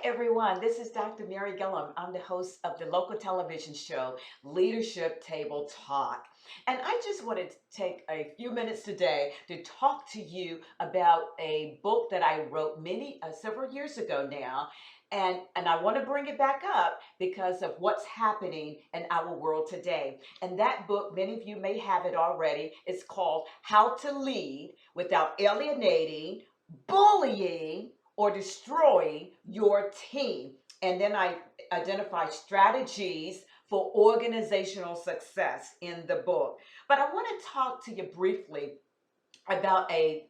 everyone. This is Dr. Mary Gillam. I'm the host of the local television show, Leadership Table Talk. And I just wanted to take a few minutes today to talk to you about a book that I wrote several years ago now. And I want to bring it back up because of what's happening in our world today. And that book, many of you may have it already. It's called How to Lead Without Alienating, Bullying, or destroying your team. And then I identify strategies for organizational success in the book. But I want to talk to you briefly about a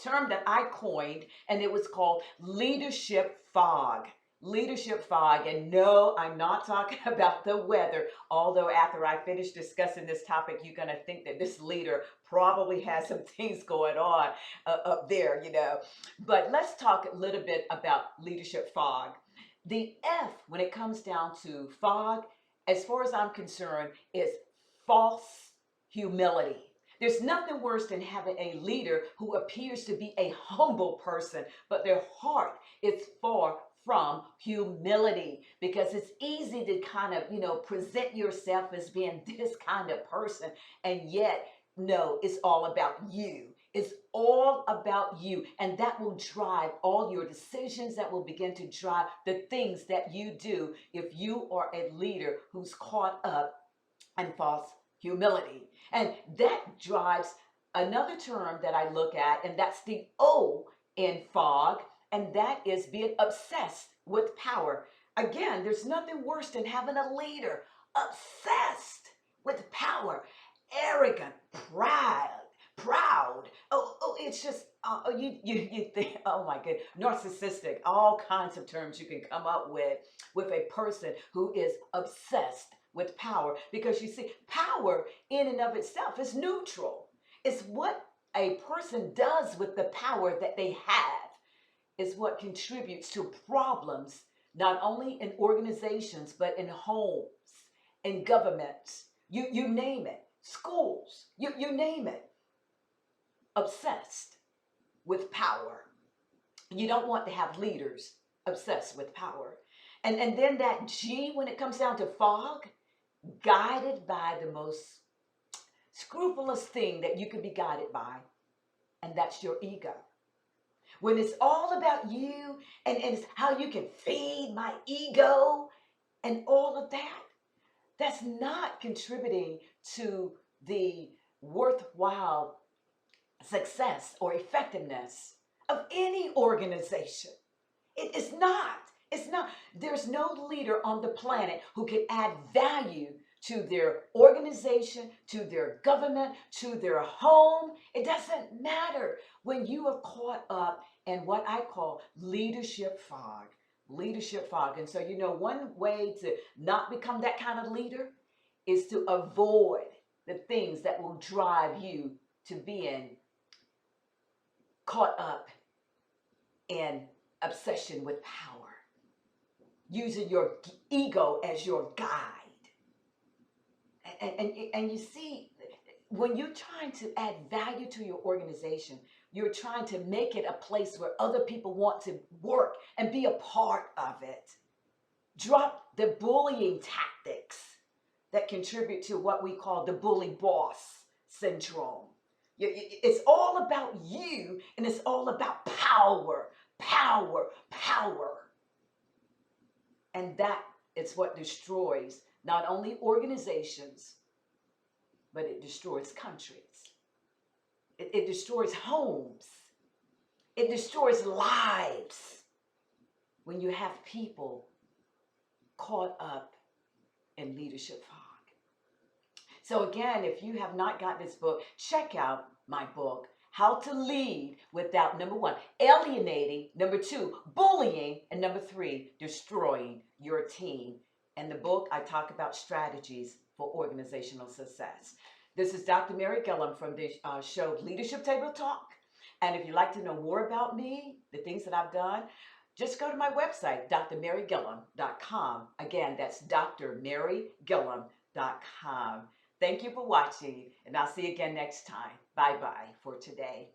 term that I coined, and it was called leadership fog. Leadership fog. And no, I'm not talking about the weather, although after I finish discussing this topic, you're going to think that this leader probably has some things going on up there. But let's talk a little bit about leadership fog. The F, when it comes down to fog, as far as I'm concerned, is false humility. There's nothing worse than having a leader who appears to be a humble person, but their heart is far from humility, because it's easy to kind of, present yourself as being this kind of person. And yet, no, it's all about you. It's all about you. And that will drive all your decisions, that will begin to drive the things that you do if you are a leader who's caught up in false humility. And that drives another term that I look at, and that's the O in fog, and that is being obsessed with power. Again, there's nothing worse than having a leader obsessed with power, arrogant, proud. It's just you think, oh my good, narcissistic, all kinds of terms you can come up with a person who is obsessed with power. Because you see, power in and of itself is neutral. It's what a person does with the power that they have is what contributes to problems, not only in organizations, but in homes, in governments, you name it, schools, you name it. Obsessed with power. You don't want to have leaders obsessed with power. And then that G, when it comes down to fog, guided by the most scrupulous thing that you can be guided by, and that's your ego. When it's all about you and it's how you can feed my ego and all of that, that's not contributing to the worthwhile success or effectiveness of any organization. It's not. It's not. There's no leader on the planet who can add value to their organization, to their government, to their home. It doesn't matter when you are caught up in what I call leadership fog. Leadership fog. And so, one way to not become that kind of leader is to avoid the things that will drive you to being caught up in obsession with power, using your ego as your guide. And you see, when you're trying to add value to your organization, you're trying to make it a place where other people want to work and be a part of it. Drop the bullying tactics that contribute to what we call the bully boss syndrome. It's all about you, and it's all about power. And that is what destroys not only organizations, but it destroys countries. It destroys homes. It destroys lives when you have people caught up in leadership fog. So again, if you have not got this book, check out my book, How to Lead Without, number one, alienating, number two, bullying, and number three, destroying your team. In the book, I talk about strategies for organizational success. This is Dr. Mary Gillam from the show Leadership Table Talk. And if you'd like to know more about me, the things that I've done, just go to my website, drmarygillam.com. Again, that's drmarygillam.com. Thank you for watching, and I'll see you again next time. Bye-bye for today.